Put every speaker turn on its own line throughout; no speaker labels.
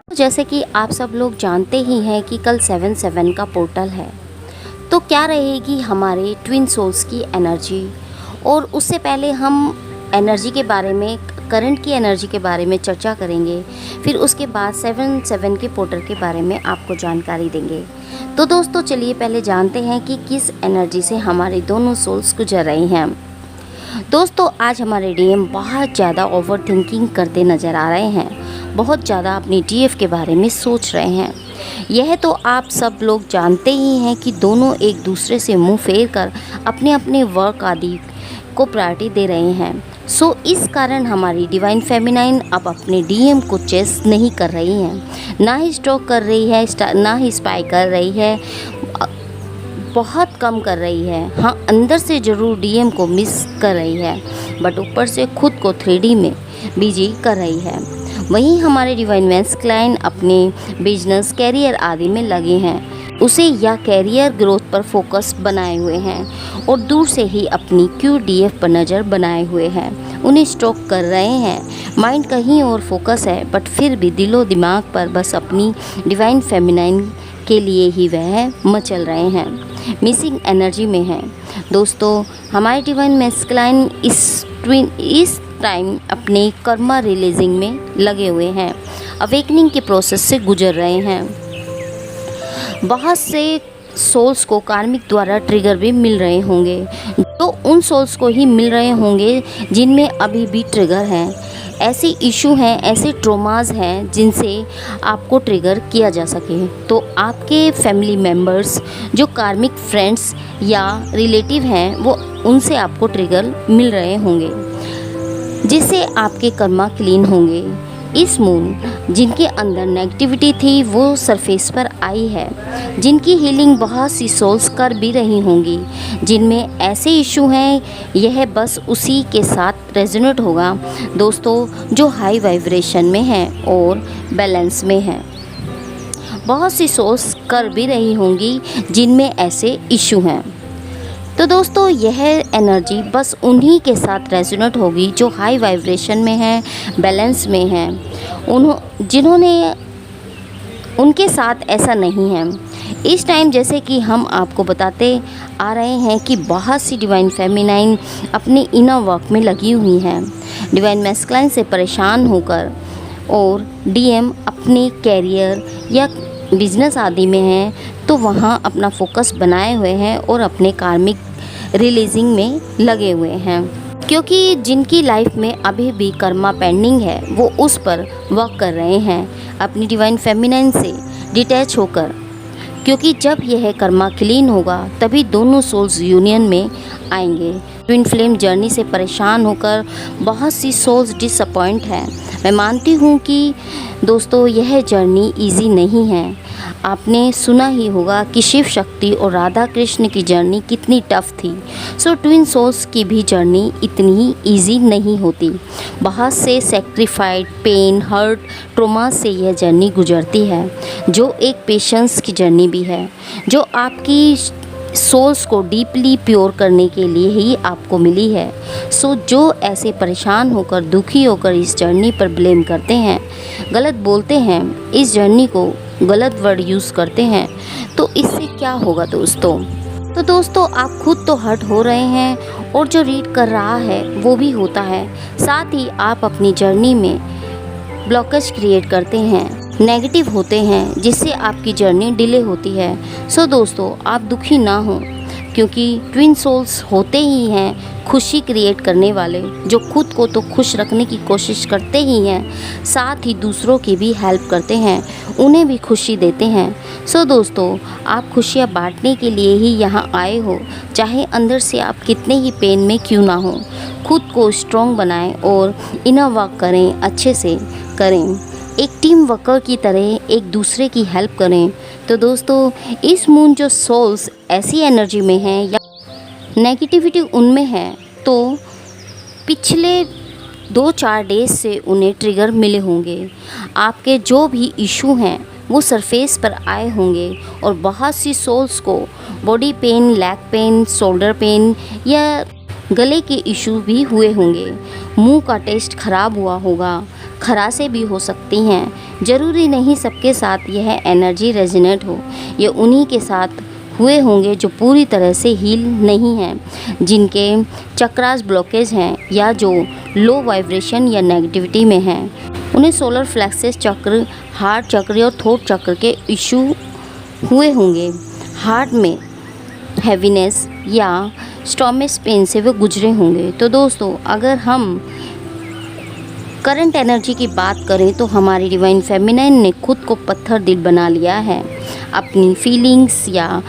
जैसे कि आप सब लोग जानते ही हैं कि कल 7/7 का पोर्टल है। तो क्या रहेगी हमारे ट्विन सोल्स की एनर्जी, और उससे पहले हम एनर्जी के बारे में, करंट की एनर्जी के बारे में चर्चा करेंगे। फिर उसके बाद 7/7 के पोर्टल के बारे में आपको जानकारी देंगे। तो दोस्तों चलिए पहले जानते हैं कि किस एनर्जी से हमारे दोनों सोल्स गुजर रहे हैं। दोस्तों आज हमारे डीएम बहुत ज़्यादा ओवर थिंकिंग करते नज़र आ रहे हैं, बहुत ज़्यादा अपनी डीएफ के बारे में सोच रहे हैं। यह तो आप सब लोग जानते ही हैं कि दोनों एक दूसरे से मुंह फेर कर अपने अपने वर्क आदि को प्रायोरिटी दे रहे हैं। सो इस कारण हमारी डिवाइन फेमिनाइन अब अपने डीएम को चेस नहीं कर रही हैं, ना ही स्टॉक कर रही है, ना ही स्पाई कर रही है, बहुत कम कर रही है। हाँ, अंदर से ज़रूर डीएम को मिस कर रही है, बट ऊपर से खुद को 3D में बिजी कर रही है। वहीं हमारे डिवाइन मैस्कुलाइन अपने बिजनेस, कैरियर आदि में लगे हैं, उसे या कैरियर ग्रोथ पर फोकस बनाए हुए हैं और दूर से ही अपनी QDF पर नज़र बनाए हुए हैं, उन्हें स्टॉक कर रहे हैं। माइंड कहीं और फोकस है, बट फिर भी दिलो दिमाग पर बस अपनी डिवाइन फेमिनाइन के लिए ही वह मचल रहे हैं, मिसिंग एनर्जी में हैं। दोस्तों हमारे डिवाइन मैस्कुलाइन इस टाइम अपने कर्मा रिलीजिंग में लगे हुए हैं, अवेकनिंग के प्रोसेस से गुजर रहे हैं। बहुत से सोल्स को कार्मिक द्वारा ट्रिगर भी मिल रहे होंगे, तो उन सोल्स को ही मिल रहे होंगे जिनमें अभी भी ट्रिगर हैं, ऐसे इशू हैं, ऐसे ट्रोमाज हैं जिनसे आपको ट्रिगर किया जा सके। तो आपके फैमिली मेम्बर्स जो कार्मिक फ्रेंड्स या रिलेटिव हैं, वो उनसे आपको ट्रिगर मिल रहे होंगे, जिससे आपके कर्मा क्लीन होंगे। इस मून जिनके अंदर नेगेटिविटी थी वो सरफेस पर आई है, जिनकी हीलिंग बहुत सी सोल्स कर भी रही होंगी, जिनमें ऐसे इशू हैं, यह बस उसी के साथ रेजोनेट होगा दोस्तों जो हाई वाइब्रेशन में है और बैलेंस में है। बहुत सी सोल्स कर भी रही होंगी जिनमें ऐसे इशू हैं। तो दोस्तों यह एनर्जी बस उन्हीं के साथ रेजोनेट होगी जो हाई वाइब्रेशन में है, बैलेंस में है। जिन्होंने उनके साथ ऐसा नहीं है। इस टाइम जैसे कि हम आपको बताते आ रहे हैं कि बहुत सी डिवाइन फेमिनाइन अपने इनर वर्क में लगी हुई हैं, डिवाइन मैस्कुलाइन से परेशान होकर, और डीएम अपने कैरियर या बिजनेस आदि में हैं, तो वहाँ अपना फोकस बनाए हुए हैं और अपने कार्मिक रिलीजिंग में लगे हुए हैं। क्योंकि जिनकी लाइफ में अभी भी कर्मा पेंडिंग है वो उस पर वर्क कर रहे हैं अपनी डिवाइन फेमिनाइन से डिटैच होकर, क्योंकि जब यह कर्मा क्लीन होगा तभी दोनों सोल्स यूनियन में आएंगे। ट्विन फ्लेम जर्नी से परेशान होकर बहुत सी सोल्स डिसअपॉइंट हैं। मैं मानती हूँ कि दोस्तों यह जर्नी इजी नहीं है। आपने सुना ही होगा कि शिव शक्ति और राधा कृष्ण की जर्नी कितनी टफ थी। सो ट्विन सोल्स की भी जर्नी इतनी ही ईजी नहीं होती। बहुत से सेक्रीफाइड, पेन, हर्ट, ट्रोमा से यह जर्नी गुजरती है, जो एक पेशेंस की जर्नी भी है, जो आपकी सोल्स को डीपली प्योर करने के लिए ही आपको मिली है। सो जो ऐसे परेशान होकर, दुखी होकर इस जर्नी पर ब्लेम करते हैं, गलत बोलते हैं, इस जर्नी को गलत वर्ड यूज़ करते हैं, तो इससे क्या होगा दोस्तों? तो दोस्तों आप खुद तो हर्ट हो रहे हैं और जो रीड कर रहा है वो भी होता है। साथ ही आप अपनी जर्नी में ब्लॉकेज क्रिएट करते हैं, नेगेटिव होते हैं, जिससे आपकी जर्नी डिले होती है। सो दोस्तों आप दुखी ना हो, क्योंकि ट्विन सोल्स होते ही हैं खुशी क्रिएट करने वाले, जो खुद को तो खुश रखने की कोशिश करते ही हैं, साथ ही दूसरों की भी हेल्प करते हैं, उन्हें भी खुशी देते हैं। सो दोस्तों आप खुशियाँ बांटने के लिए ही यहाँ आए हो, चाहे अंदर से आप कितने ही पेन में क्यों ना हो। खुद को स्ट्रॉन्ग बनाएं और इनर वर्क करें, अच्छे से करें, एक टीम वर्कर की तरह एक दूसरे की हेल्प करें। तो दोस्तों इस मून जो सोल्स ऐसी एनर्जी में हैं या नेगेटिविटी उनमें है, तो पिछले 2-4 डेज से उन्हें ट्रिगर मिले होंगे। आपके जो भी इशू हैं वो सरफेस पर आए होंगे, और बहुत सी सोल्स को body pain, leg pain, shoulder pain या गले के इशू भी हुए होंगे। मुंह का टेस्ट खराब हुआ होगा, खराशें भी हो सकती हैं। ज़रूरी नहीं सबके साथ यह एनर्जी रेजोनेट हो। ये उन्हीं के साथ हुए होंगे जो पूरी तरह से हील नहीं हैं, जिनके चक्रास ब्लॉकेज हैं या जो लो वाइब्रेशन या नेगेटिविटी में हैं। उन्हें सोलर फ्लेक्सेस चक्र, हार्ट चक्र और थ्रोट चक्र के इशू हुए होंगे। हार्ट में हैवीनेस या स्टोमच पेन से वे गुजरे होंगे। तो दोस्तों, अगर हम करंट एनर्जी की बात करें तो हमारी डिवाइन फेमिनाइन ने खुद को पत्थर दिल बना लिया है, अपनी फीलिंग्स या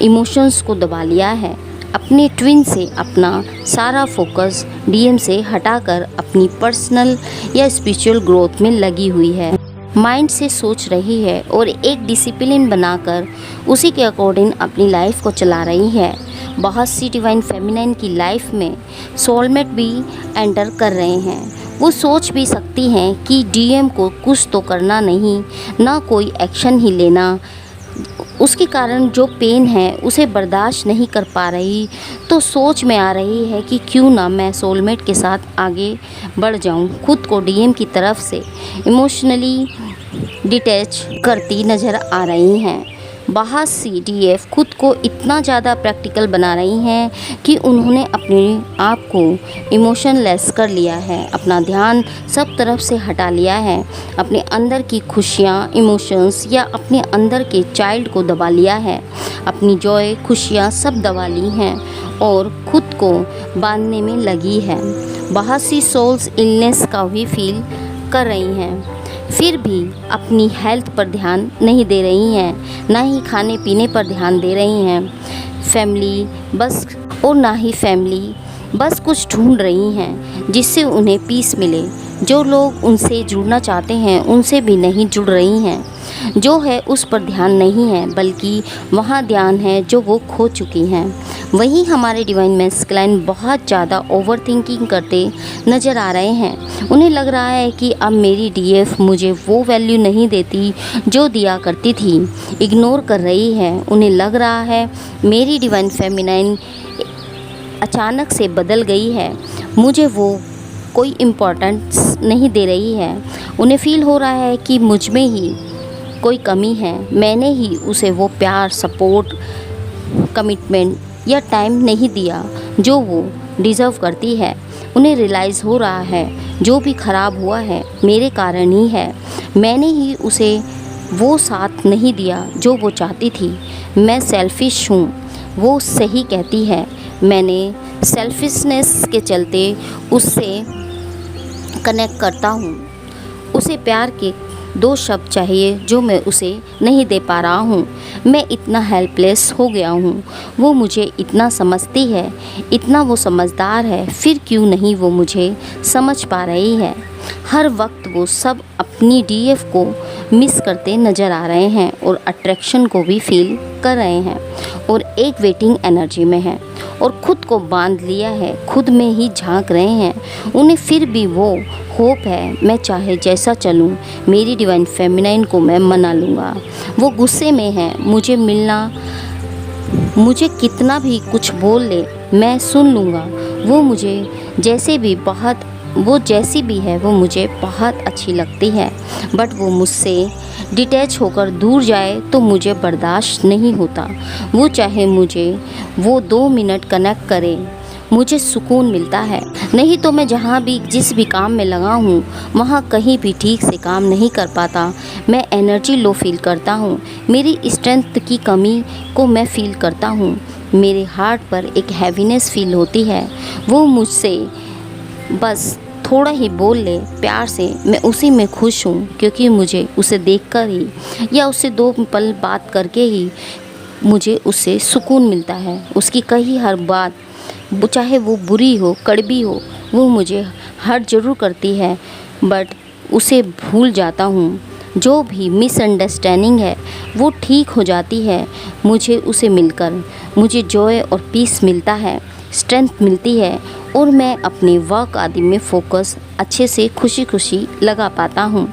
इमोशंस को दबा लिया है, अपने ट्विन से अपना सारा फोकस डीएम से हटाकर अपनी पर्सनल या स्पिरिचुअल ग्रोथ में लगी हुई है। माइंड से सोच रही है और एक डिसिप्लिन बनाकर उसी के अकॉर्डिंग अपनी लाइफ को चला रही है। बहुत सी डिवाइन फेमिनाइन की लाइफ में सोलमेट भी एंटर कर रहे हैं। वो सोच भी सकती हैं कि डीएम को कुछ तो करना नहीं, ना कोई एक्शन ही लेना, उसके कारण जो पेन है उसे बर्दाश्त नहीं कर पा रही, तो सोच में आ रही है कि क्यों ना मैं सोलमेट के साथ आगे बढ़ जाऊं। खुद को डीएम की तरफ से इमोशनली डिटैच करती नज़र आ रही हैं। बहुत सी डीएफ खुद को इतना ज़्यादा प्रैक्टिकल बना रही हैं कि उन्होंने अपने आप को इमोशनलेस कर लिया है, अपना ध्यान सब तरफ से हटा लिया है, अपने अंदर की खुशियाँ, इमोशंस या अपने अंदर के चाइल्ड को दबा लिया है, अपनी जॉय, खुशियाँ सब दबा ली हैं और खुद को बांधने में लगी है। बहुत सी सोल्स इलनेस का भी फील कर रही हैं, फिर भी अपनी हेल्थ पर ध्यान नहीं दे रही हैं, ना ही खाने पीने पर ध्यान दे रही हैं। फैमिली बस कुछ ढूंढ रही हैं जिससे उन्हें पीस मिले। जो लोग उनसे जुड़ना चाहते हैं उनसे भी नहीं जुड़ रही हैं। जो है उस पर ध्यान नहीं है, बल्कि वहाँ ध्यान है जो वो खो चुकी हैं। वहीं हमारे डिवाइन मैस्कुलाइन बहुत ज़्यादा ओवर थिंकिंग करते नज़र आ रहे हैं। उन्हें लग रहा है कि अब मेरी डीएफ मुझे वो वैल्यू नहीं देती जो दिया करती थी, इग्नोर कर रही है। उन्हें लग रहा है मेरी डिवाइन फेमिनाइन अचानक से बदल गई है, मुझे वो कोई इम्पोर्टेंस नहीं दे रही है। उन्हें फ़ील हो रहा है कि मुझ में ही कोई कमी है, मैंने ही उसे वो प्यार, सपोर्ट, कमिटमेंट या टाइम नहीं दिया जो वो डिज़र्व करती है। उन्हें रियलाइज़ हो रहा है जो भी ख़राब हुआ है मेरे कारण ही है, मैंने ही उसे वो साथ नहीं दिया जो वो चाहती थी। मैं सेल्फिश हूँ, वो सही कहती है। मैंने सेल्फिशनेस के चलते उससे कनेक्ट करता हूँ। उसे प्यार के 2 शब्द चाहिए जो मैं उसे नहीं दे पा रहा हूँ। मैं इतना हेल्पलेस हो गया हूँ। वो मुझे इतना समझती है, इतना वो समझदार है, फिर क्यों नहीं वो मुझे समझ पा रही है। हर वक्त वो सब अपनी डीएफ को मिस करते नज़र आ रहे हैं और अट्रैक्शन को भी फील कर रहे हैं और एक वेटिंग एनर्जी में हैं और ख़ुद को बांध लिया है, खुद में ही झांक रहे हैं। उन्हें फिर भी वो होप है, मैं चाहे जैसा चलूँ मेरी डिवाइन फेमिनाइन को मैं मना लूँगा। वो गुस्से में है, मुझे कितना भी कुछ बोल ले मैं सुन लूँगा। वो जैसी भी है वो मुझे बहुत अच्छी लगती है, बट वो मुझसे डिटैच होकर दूर जाए तो मुझे बर्दाश्त नहीं होता। वो चाहे मुझे वो 2 मिनट कनेक्ट करे, मुझे सुकून मिलता है, नहीं तो मैं जहाँ भी जिस भी काम में लगा हूँ वहाँ कहीं भी ठीक से काम नहीं कर पाता। मैं एनर्जी लो फील करता हूँ, मेरी स्ट्रेंथ की कमी को मैं फील करता हूँ, मेरे हार्ट पर एक हैवीनेस फील होती है। वो मुझसे बस थोड़ा ही बोल ले प्यार से, मैं उसी में खुश हूँ, क्योंकि मुझे उसे देखकर ही या उससे 2 पल बात करके ही मुझे उससे सुकून मिलता है। उसकी कही हर बात, चाहे वो बुरी हो, कड़वी हो, वो मुझे हर्ट ज़रूर करती है, बट उसे भूल जाता हूँ। जो भी मिसअंडरस्टैंडिंग है वो ठीक हो जाती है। मुझे उसे मिलकर मुझे जॉय और पीस मिलता है, स्ट्रेंथ मिलती है और मैं अपने वर्क आदि में फोकस अच्छे से खुशी खुशी लगा पाता हूँ।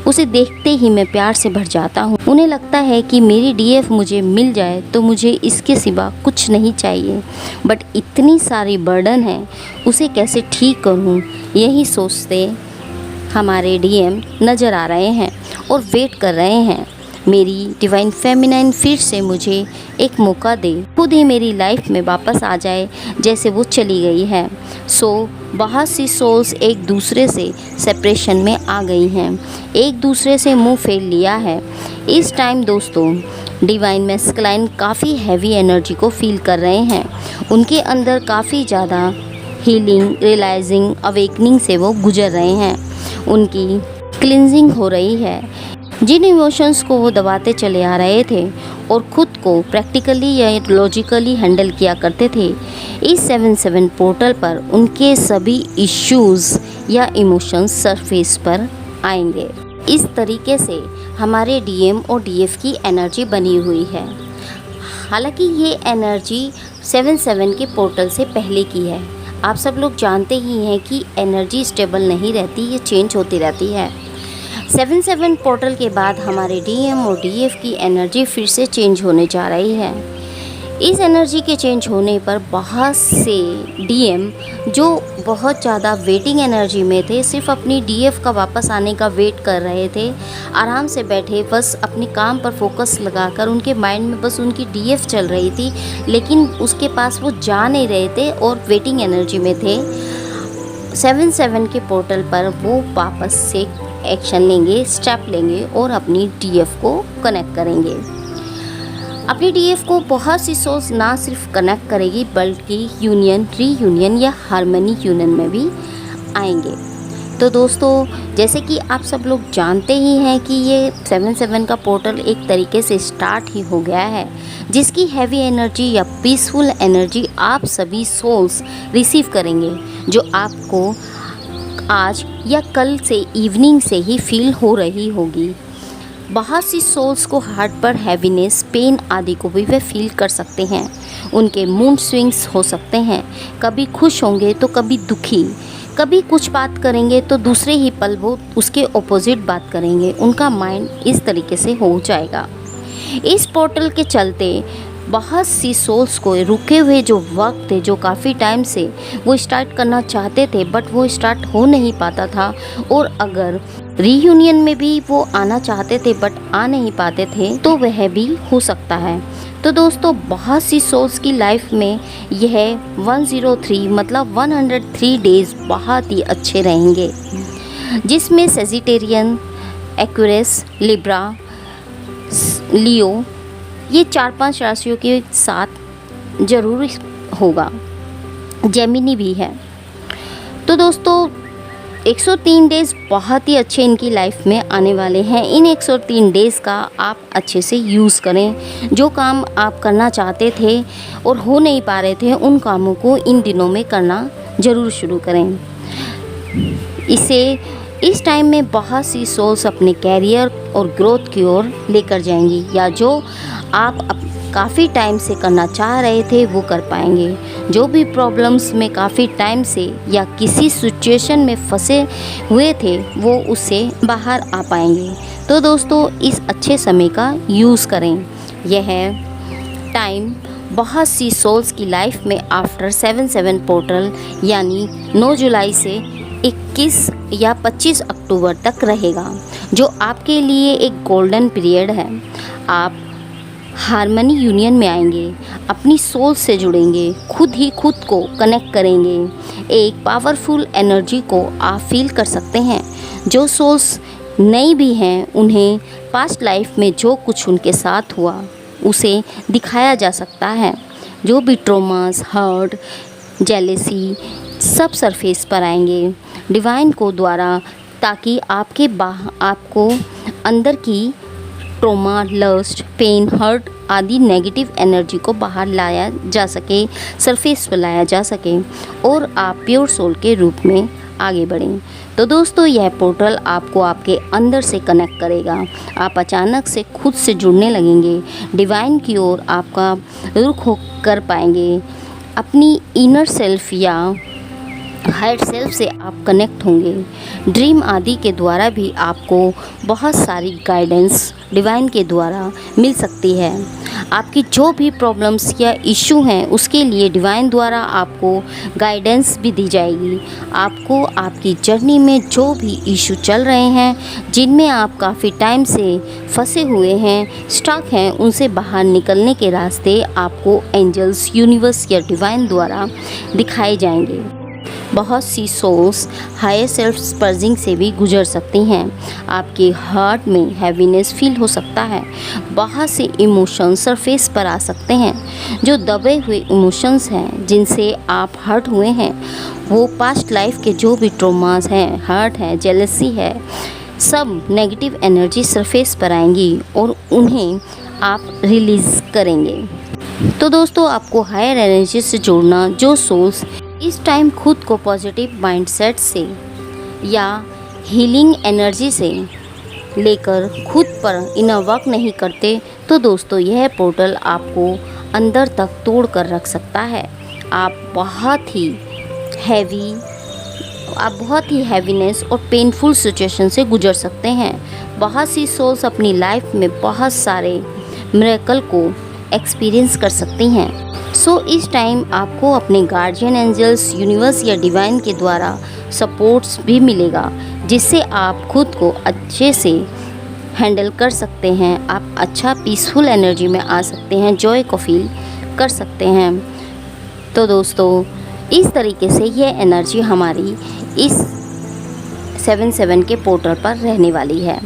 उसे देखते ही मैं प्यार से भर जाता हूँ। उन्हें लगता है कि मेरी डीएफ मुझे मिल जाए तो मुझे इसके सिवा कुछ नहीं चाहिए, बट इतनी सारी बर्डन है, उसे कैसे ठीक करूँ यही सोचते हमारे डीएम नज़र आ रहे हैं और वेट कर रहे हैं। मेरी डिवाइन फेमिनाइन फिर से मुझे एक मौका दे, खुद ही मेरी लाइफ में वापस आ जाए जैसे वो चली गई है। बहुत सी सोल्स एक दूसरे से सेपरेशन में आ गई हैं, एक दूसरे से मुंह फेर लिया है। इस टाइम दोस्तों डिवाइन मैस्कुलाइन काफ़ी हैवी एनर्जी को फील कर रहे हैं। उनके अंदर काफ़ी ज़्यादा हीलिंग, रियलाइजिंग, अवेकनिंग से वो गुजर रहे हैं। उनकी क्लिनजिंग हो रही है। जिन इमोशंस को वो दबाते चले आ रहे थे और ख़ुद को प्रैक्टिकली या लॉजिकली हैंडल किया करते थे, इस 7/7 पोर्टल पर उनके सभी इश्यूज़ या इमोशंस सरफेस पर आएंगे। इस तरीके से हमारे डीएम और डीएफ की एनर्जी बनी हुई है। हालांकि ये एनर्जी 7/7 के पोर्टल से पहले की है। आप सब लोग जानते ही हैं कि एनर्जी स्टेबल नहीं रहती, ये चेंज होती रहती है। 7/7 पोर्टल के बाद हमारे डीएम और डीएफ की एनर्जी फिर से चेंज होने जा रही है। इस एनर्जी के चेंज होने पर बहुत से डीएम जो बहुत ज़्यादा वेटिंग एनर्जी में थे, सिर्फ अपनी डीएफ का वापस आने का वेट कर रहे थे, आराम से बैठे बस अपने काम पर फोकस लगाकर, उनके माइंड में बस उनकी डीएफ चल रही थी, लेकिन उसके पास वो जा नहीं रहे थे और वेटिंग एनर्जी में थे। 7/7 के पोर्टल पर वो वापस से एक्शन लेंगे, स्टेप लेंगे और अपनी डीएफ को कनेक्ट करेंगे। अपनी डीएफ को बहुत सी सोल्स ना सिर्फ कनेक्ट करेगी बल्कि यूनियन, रीयूनियन या हार्मनी यूनियन में भी आएंगे। तो दोस्तों, जैसे कि आप सब लोग जानते ही हैं कि ये 7/7 का पोर्टल एक तरीके से स्टार्ट ही हो गया है, जिसकी हैवी एनर्जी या पीसफुल एनर्जी आप सभी सोल्स रिसीव करेंगे, जो आपको आज या कल से इवनिंग से ही फील हो रही होगी। बहुत सी सोल्स को हार्ट पर हैवीनेस, पेन आदि को भी वे फील कर सकते हैं। उनके मूड स्विंग्स हो सकते हैं, कभी खुश होंगे तो कभी दुखी, कभी कुछ बात करेंगे तो दूसरे ही पल वो उसके ऑपोजिट बात करेंगे। उनका माइंड इस तरीके से हो जाएगा। इस पोर्टल के चलते बहुत सी सोल्स को रुके हुए जो वक्त थे, जो काफ़ी टाइम से वो स्टार्ट करना चाहते थे बट वो स्टार्ट हो नहीं पाता था, और अगर रीयूनियन में भी वो आना चाहते थे बट आ नहीं पाते थे, तो वह भी हो सकता है। तो दोस्तों, बहुत सी सोल्स की लाइफ में यह 103 मतलब 103 डेज़ बहुत ही अच्छे रहेंगे, जिसमें सेजिटेरियन, एक्वेरियस, लिब्रा, लियो, ये 4-5 राशियों के साथ ज़रूर होगा। जेमिनी भी है। तो दोस्तों, 103 डेज़ बहुत ही अच्छे इनकी लाइफ में आने वाले हैं। इन 103 डेज़ का आप अच्छे से यूज़ करें। जो काम आप करना चाहते थे और हो नहीं पा रहे थे, उन कामों को इन दिनों में करना ज़रूर शुरू करें। इस टाइम में बहुत सी सोल्स अपने कैरियर और ग्रोथ की ओर लेकर जाएंगी, या जो आप काफ़ी टाइम से करना चाह रहे थे वो कर पाएंगे। जो भी प्रॉब्लम्स में काफ़ी टाइम से या किसी सिचुएशन में फंसे हुए थे, वो उससे बाहर आ पाएंगे। तो दोस्तों, इस अच्छे समय का यूज़ करें। यह टाइम बहुत सी सोल्स की लाइफ में आफ्टर 7/7 पोर्टल यानी 9 जुलाई से 21 या 25 अक्टूबर तक रहेगा, जो आपके लिए एक गोल्डन पीरियड है। आप हार्मनी यूनियन में आएंगे, अपनी सोल से जुड़ेंगे, खुद ही खुद को कनेक्ट करेंगे। एक पावरफुल एनर्जी को आप फील कर सकते हैं। जो सोल्स नई भी हैं, उन्हें पास्ट लाइफ में जो कुछ उनके साथ हुआ उसे दिखाया जा सकता है। जो भी ट्रॉमास, हर्ट, जेलेसी सब सरफेस पर आएंगे डिवाइन को द्वारा, ताकि आपको अंदर की ट्रॉमा, लस्ट, पेन, हर्ट आदि नेगेटिव एनर्जी को बाहर लाया जा सके, सरफेस पर लाया जा सके और आप प्योर सोल के रूप में आगे बढ़ें। तो दोस्तों, यह पोर्टल आपको आपके अंदर से कनेक्ट करेगा। आप अचानक से खुद से जुड़ने लगेंगे, डिवाइन की ओर आपका रुख हो कर पाएंगे। अपनी इनर सेल्फ या हायर सेल्फ से आप कनेक्ट होंगे। ड्रीम आदि के द्वारा भी आपको बहुत सारी गाइडेंस डिवाइन के द्वारा मिल सकती है। आपकी जो भी प्रॉब्लम्स या इशू हैं उसके लिए डिवाइन द्वारा आपको गाइडेंस भी दी जाएगी। आपको आपकी जर्नी में जो भी इशू चल रहे हैं, जिनमें आप काफ़ी टाइम से फंसे हुए हैं, स्टक हैं, उनसे बाहर निकलने के रास्ते आपको एंजल्स, यूनिवर्स या डिवाइन द्वारा दिखाए जाएंगे। बहुत सी सोल्स हायर सेल्फ पर्जिंग से भी गुजर सकती हैं। आपके हार्ट में हैवीनेस फील हो सकता है। बहुत से इमोशंस सरफेस पर आ सकते हैं। जो दबे हुए इमोशंस हैं जिनसे आप हर्ट हुए हैं, वो पास्ट लाइफ के जो भी ट्रॉमास हैं, हर्ट है, जेलसी है, सब नेगेटिव एनर्जी सरफेस पर आएंगी और उन्हें आप रिलीज़ करेंगे। तो दोस्तों, आपको हायर एनर्जी से जोड़ना, जो सोल्स इस टाइम खुद को पॉजिटिव माइंडसेट से या हीलिंग एनर्जी से लेकर खुद पर इनर वर्क नहीं करते, तो दोस्तों यह पोर्टल आपको अंदर तक तोड़ कर रख सकता है। आप बहुत ही हैवीनेस और पेनफुल सिचुएशन से गुजर सकते हैं। बहुत सी सोल्स अपनी लाइफ में बहुत सारे मिरेकल को एक्सपीरियंस कर सकती हैं। सो इस टाइम आपको अपने गार्जियन एंजल्स, यूनिवर्स या डिवाइन के द्वारा सपोर्ट्स भी मिलेगा, जिससे आप खुद को अच्छे से हैंडल कर सकते हैं। आप अच्छा पीसफुल एनर्जी में आ सकते हैं, जॉय को फील कर सकते हैं। तो दोस्तों, इस तरीके से यह एनर्जी हमारी इस 7/7 के पोर्टल पर रहने वाली है।